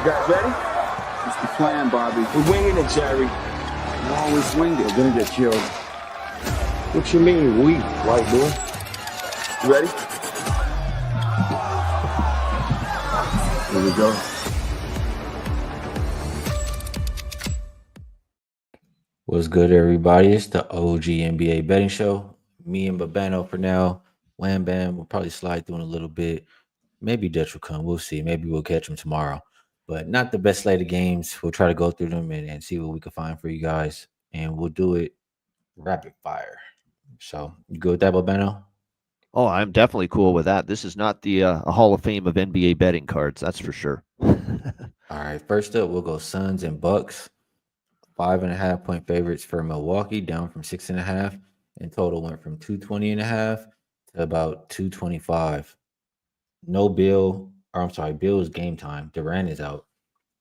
You guys ready? What's the plan, Bobby? We're winging it, Jerry. You always winged it. We're gonna get killed. What you mean, we, white boy? You ready? Here we go. What's good, everybody? It's the OG NBA betting show. Me and Babano for now. Wham Bam will probably slide through in a little bit. Maybe Dutch will come. We'll see. Maybe we'll catch him tomorrow. But not the best slate of games. We'll try to go through them and see what we can find for you guys. And we'll do it rapid fire. So, you good with that, Babano? Oh, I'm definitely cool with that. This is not the Hall of Fame of NBA betting cards, that's for sure. All right. First up, we'll go Suns and Bucks. 5.5 point favorites for Milwaukee, down from 6.5. And total went from 220.5 to about 225. No Bill, or I'm sorry, Bill is game time. Durant is out.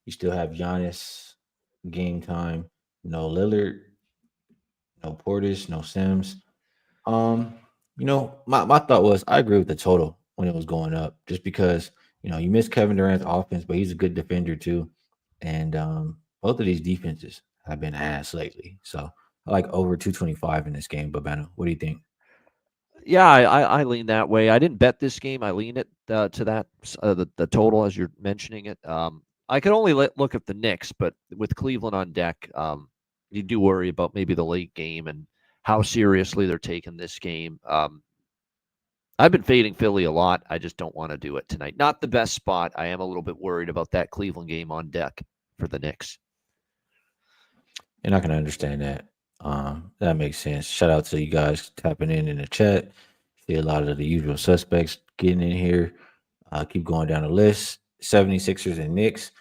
You still have Giannis game time. No Lillard, no Portis, no Sims. My thought was I agree with the total when it was going up, just because you miss Kevin Durant's offense, but he's a good defender too. And both of these defenses have been ass lately. So I like over 225 in this game. Babano, what do you think? Yeah, I lean that way. I didn't bet this game. I lean it to that, the total as you're mentioning it. I could only look at the Knicks, but with Cleveland on deck, you do worry about maybe the late game and how seriously they're taking this game. I've been fading Philly a lot. I just don't want to do it tonight. Not the best spot. I am a little bit worried about that Cleveland game on deck for the Knicks. You're not going to understand that. That makes sense. Shout out to you guys tapping in the chat. See a lot of the usual suspects getting in here. Keep going down the list. 76ers and Knicks.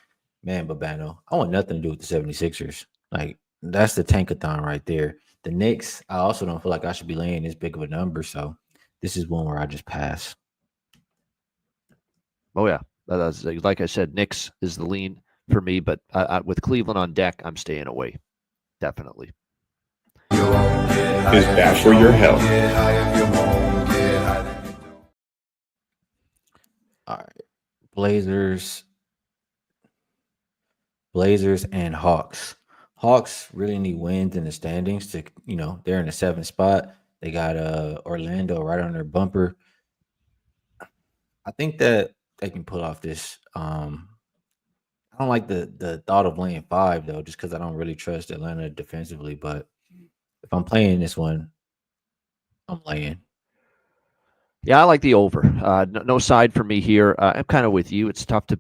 Man, Babano, I want nothing to do with the 76ers. Like, that's the tankathon right there. The Knicks, I also don't feel like I should be laying this big of a number. So this is one where I just pass. Oh, yeah. Like I said, Knicks is the lean for me. But with Cleveland on deck, I'm staying away. Definitely. Is bad for your health. All right. Blazers and Hawks. Hawks really need wins in the standings to, they're in the 7th spot. They got Orlando right on their bumper. I think that they can pull off this. I don't like the thought of laying 5 though, just because I don't really trust Atlanta defensively. But if I'm playing this one, I'm laying. Yeah, I like the over. No side for me here. I'm kind of with you. It's tough to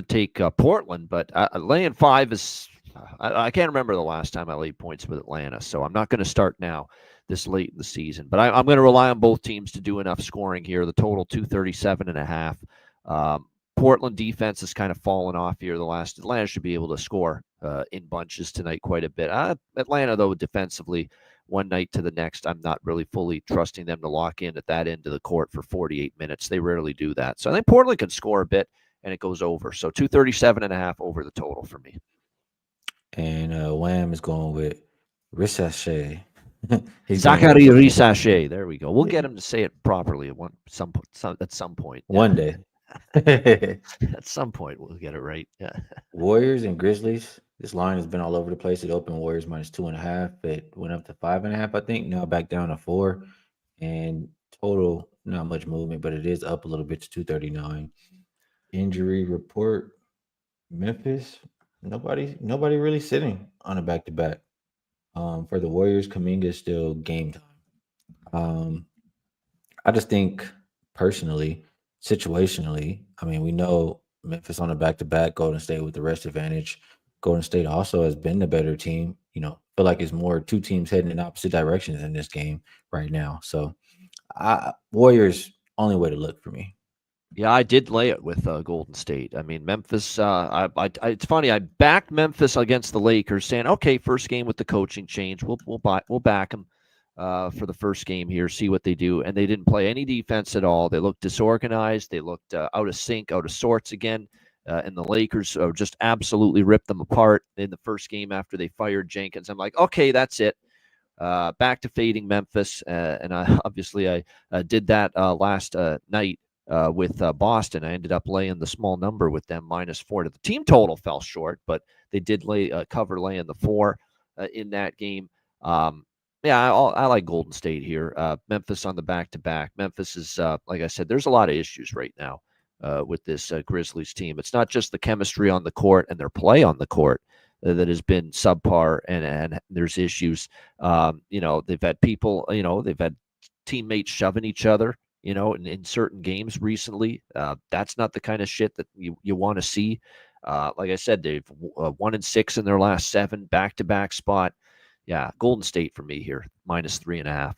take Portland, but laying 5 is. I can't remember the last time I laid points with Atlanta, so I'm not going to start now this late in the season. But I'm going to rely on both teams to do enough scoring here. The total 237.5. Portland defense has kind of fallen off here. Atlanta should be able to score in bunches tonight quite a bit. Atlanta, though, defensively, one night to the next, I'm not really fully trusting them to lock in at that end of the court for 48 minutes. They rarely do that. So I think Portland can score a bit, and it goes over. So 237.5 over the total for me. And Wham is going with Rissache. Zachary Rissache. There we go. We'll get him to say it properly at some point. One day. At some point, we'll get it right. Yeah. Warriors and Grizzlies. This line has been all over the place. It opened Warriors -2.5. It went up to 5.5, I think. Now back down to 4. And total, not much movement, but it is up a little bit to 239. Injury report. Memphis. Nobody really sitting on a back-to-back. For the Warriors, Kuminga is still game time. I just think personally, situationally, we know Memphis on a back-to-back, Golden State with the rest advantage. Golden State also has been the better team. Feel like it's more 2 teams heading in opposite directions in this game right now. So Warriors, only way to look for me. Yeah, I did lay it with Golden State. Memphis. It's funny. I backed Memphis against the Lakers, saying, "Okay, first game with the coaching change, we'll back them for the first game here, see what they do." And they didn't play any defense at all. They looked disorganized. They looked out of sync, out of sorts again. And the Lakers just absolutely ripped them apart in the first game after they fired Jenkins. I'm like, okay, that's it. Back to fading Memphis, and I did that last night. with Boston. I ended up laying the small number with them -4. The team total fell short, but they did cover laying the 4 in that game. Yeah, I like Golden State here. Memphis on the back-to-back. Memphis is, like I said, there's a lot of issues right now with this Grizzlies team. It's not just the chemistry on the court and their play on the court that has been subpar, and there's issues. They've had people, they've had teammates shoving each other, in certain games recently. That's not the kind of shit that you want to see. Like I said, they've 1-6 in their last 7, back-to-back spot. Yeah, Golden State for me here, -3.5.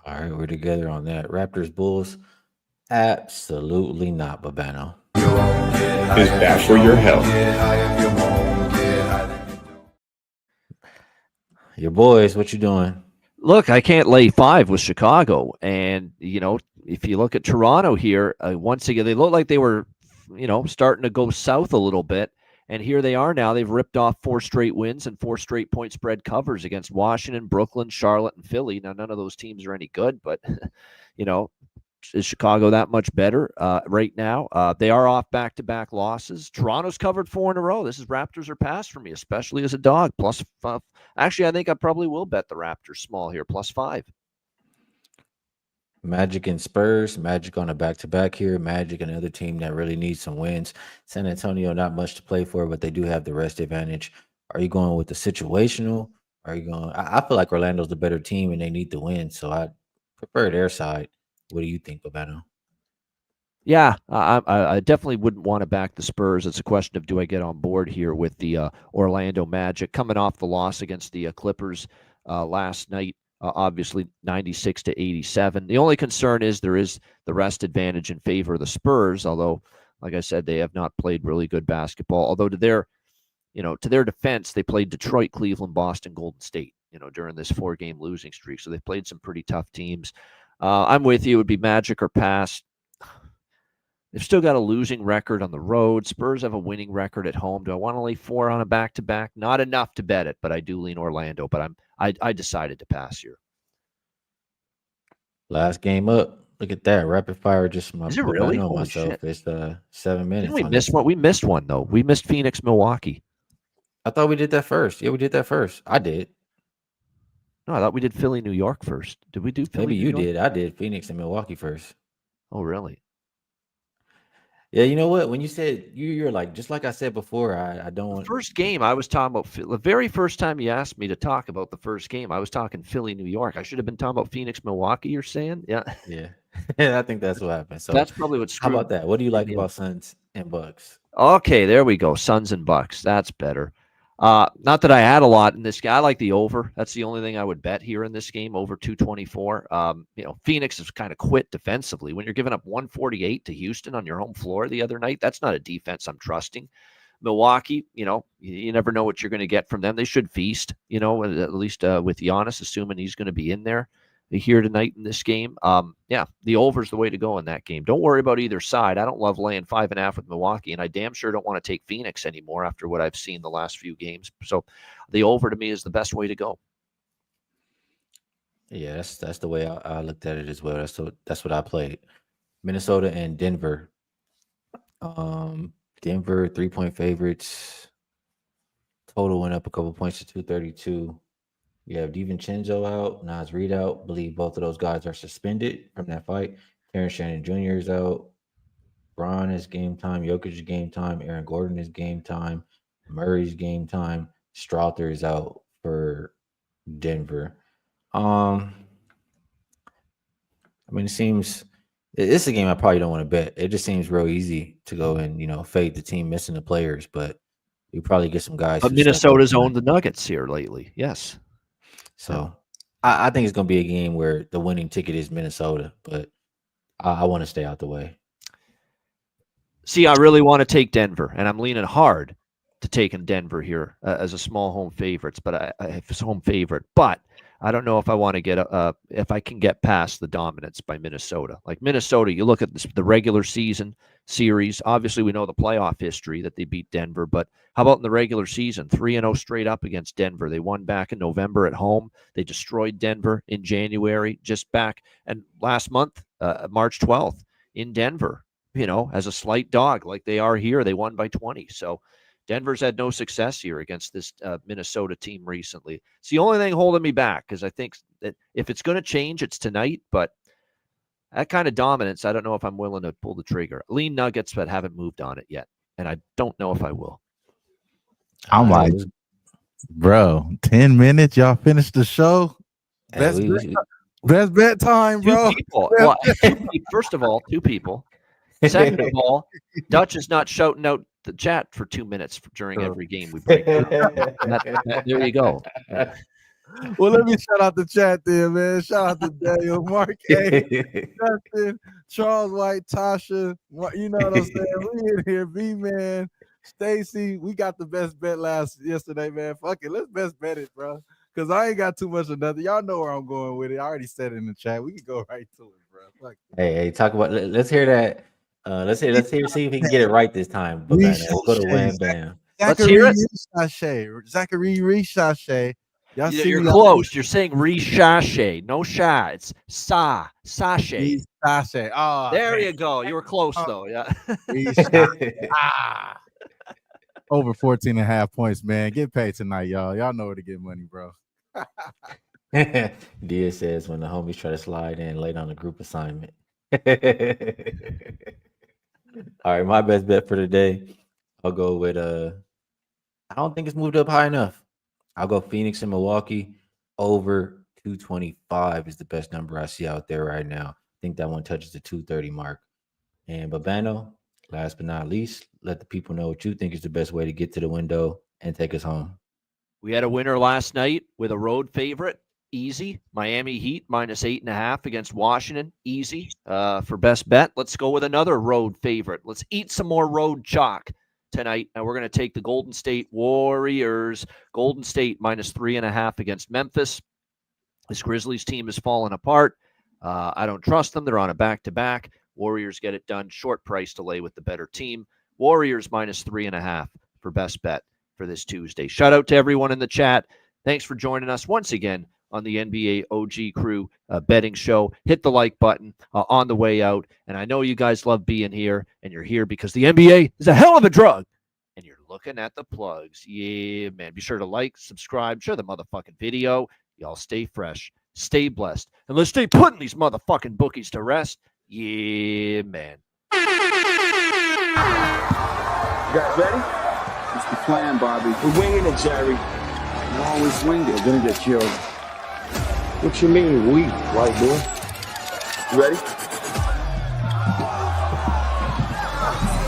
All right, we're together on that. Raptors, Bulls, absolutely not, Babano. Is bad for your health. Your boys, what you doing? Look, I can't lay 5 with Chicago. And, if you look at Toronto here, once again, they look like they were, starting to go south a little bit. And here they are now. They've ripped off 4 straight wins and 4 straight point spread covers against Washington, Brooklyn, Charlotte, and Philly. Now, none of those teams are any good, but, is Chicago that much better right now? They are off back-to-back losses. Toronto's covered 4 in a row. This is Raptors or pass for me, especially as a dog. +5. Actually, I think I probably will bet the Raptors small here, +5. Magic and Spurs. Magic on a back-to-back here. Magic, another team that really needs some wins. San Antonio, not much to play for, but they do have the rest advantage. Are you going with the situational? Are you going? I feel like Orlando's the better team and they need to win, so I prefer their side. What do you think, Babano? Yeah, I definitely wouldn't want to back the Spurs. It's a question of, do I get on board here with the Orlando Magic coming off the loss against the Clippers last night? Obviously 96-87. The only concern is there is the rest advantage in favor of the Spurs, although, like I said, they have not played really good basketball. Although to their defense, they played Detroit, Cleveland, Boston, Golden State, during this 4-game losing streak. So they've played some pretty tough teams. I'm with you. It would be Magic or pass. They've still got a losing record on the road. Spurs have a winning record at home. Do I want to lay 4 on a back-to-back? Not enough to bet it, but I do lean Orlando. But I decided to pass here. Last game up. Look at that. Rapid fire just Is it really? I know Holy myself. shit. It's 7 minutes. Didn't we miss one? We missed one, though. We missed Phoenix, Milwaukee. I thought we did that first. Yeah, we did that first. I did. No, I thought we did Philly, New York first. Did we do Philly? Maybe New you York? did. I did Phoenix and Milwaukee first. Oh, really? Yeah, you know what? When you said you're like, just like I said before, I don't want. First game, I was talking about the very first time you asked me to talk about the first game, I was talking Philly, New York. I should have been talking about Phoenix, Milwaukee, you're saying? Yeah. Yeah. I think that's what happened. So that's probably what how screwed. about that? What do you like about Suns and Bucks? Okay, there we go. Suns and Bucks. That's better. Not that I had a lot in this game. I like the over. That's the only thing I would bet here in this game, over 224. Phoenix has kind of quit defensively. When you're giving up 148 to Houston on your home floor the other night, that's not a defense I'm trusting. Milwaukee, you never know what you're going to get from them. They should feast, at least with Giannis, assuming he's going to be in there here tonight in this game. The over is the way to go in that game. Don't worry about either side. I don't love laying 5.5 with Milwaukee, and I damn sure don't want to take Phoenix anymore after what I've seen the last few games. So the over to me is the best way to go. Yeah, that's the way I looked at it as well. That's what I played. Minnesota and Denver. Denver 3-point favorites. Total went up a couple points to 232. You have DiVincenzo out, Naz Reid out. Believe both of those guys are suspended from that fight. Terrence Shannon Jr. is out. Braun is game time. Jokic is game time. Aaron Gordon is game time. Murray's game time. Strother is out for Denver. It seems it's a game I probably don't want to bet. It just seems real easy to go and fade the team missing the players, but you probably get some guys. But Minnesota's owned the Nuggets here lately. Yes. So I think it's going to be a game where the winning ticket is Minnesota, but I want to stay out the way. See, I really want to take Denver, and I'm leaning hard to take in Denver here as a small home favorites, but it's home favorite. But I don't know if I want to get if I can get past the dominance by Minnesota. Like Minnesota, you look at the regular season series. Obviously, we know the playoff history that they beat Denver, but how about in the regular season? 3-0 straight up against Denver. They won back in November at home. They destroyed Denver in January, just back. And last month, March 12th, in Denver, as a slight dog like they are here. They won by 20. So Denver's had no success here against this Minnesota team recently. It's the only thing holding me back, because I think that if it's going to change, it's tonight. But that kind of dominance, I don't know if I'm willing to pull the trigger. Lean Nuggets, but haven't moved on it yet. And I don't know if I will. I'm like, bro, 10 minutes, y'all finished the show. Best bet time, bro. Two people. Well, first of all, 2 people. Second of all, Dutch is not shouting out the chat for 2 minutes during every game we break. There you go. Well, let me shout out the chat there, man. Shout out to Daniel, Mark A, Justin, Charles White, Tasha. You know what I'm saying? We in here, B-Man, Stacy. We got the best bet yesterday, man. Fuck it. Let's best bet it, bro. Because I ain't got too much of nothing. Y'all know where I'm going with it. I already said it in the chat. We can go right to it, bro. Fuck it. Hey, talk about. Let's hear that. Let's hear. See if he can get it right this time. But we'll go to Wham Bam. Zachary Rishache. You're close. You're saying Rishache. No sha. It's sachet. Rishache. Oh, there you go. You were close though. Yeah. Over 14.5 points, man. Get paid tonight, y'all. Y'all know where to get money, bro. Dia says when the homies try to slide in late on a group assignment. All right, my best bet for today, I'll go with I don't think it's moved up high enough. I'll go Phoenix and Milwaukee over 225 is the best number I see out there right now. I think that one touches the 230 mark. And Babano, last but not least, let the people know what you think is the best way to get to the window and take us home. We had a winner last night with a road favorite. Easy. Miami Heat -8.5 against Washington. Easy for best bet. Let's go with another road favorite. Let's eat some more road chalk tonight. And we're going to take the Golden State Warriors. Golden State -3.5 against Memphis. This Grizzlies team is falling apart. I don't trust them. They're on a back-to-back. Warriors get it done. Short price delay with the better team. Warriors -3.5 for best bet for this Tuesday. Shout out to everyone in the chat. Thanks for joining us once again on the NBA OG Crew betting show. Hit the like button on the way out. And I know you guys love being here, and you're here because the NBA is a hell of a drug. And you're looking at the plugs. Yeah, man. Be sure to like, subscribe, share the motherfucking video. Y'all stay fresh, stay blessed, and let's stay putting these motherfucking bookies to rest. Yeah, man. You guys ready? It's the plan, Bobby. We're winging it, Jerry. You always wing it. You're gonna get killed. What you mean, we, white boy? You ready?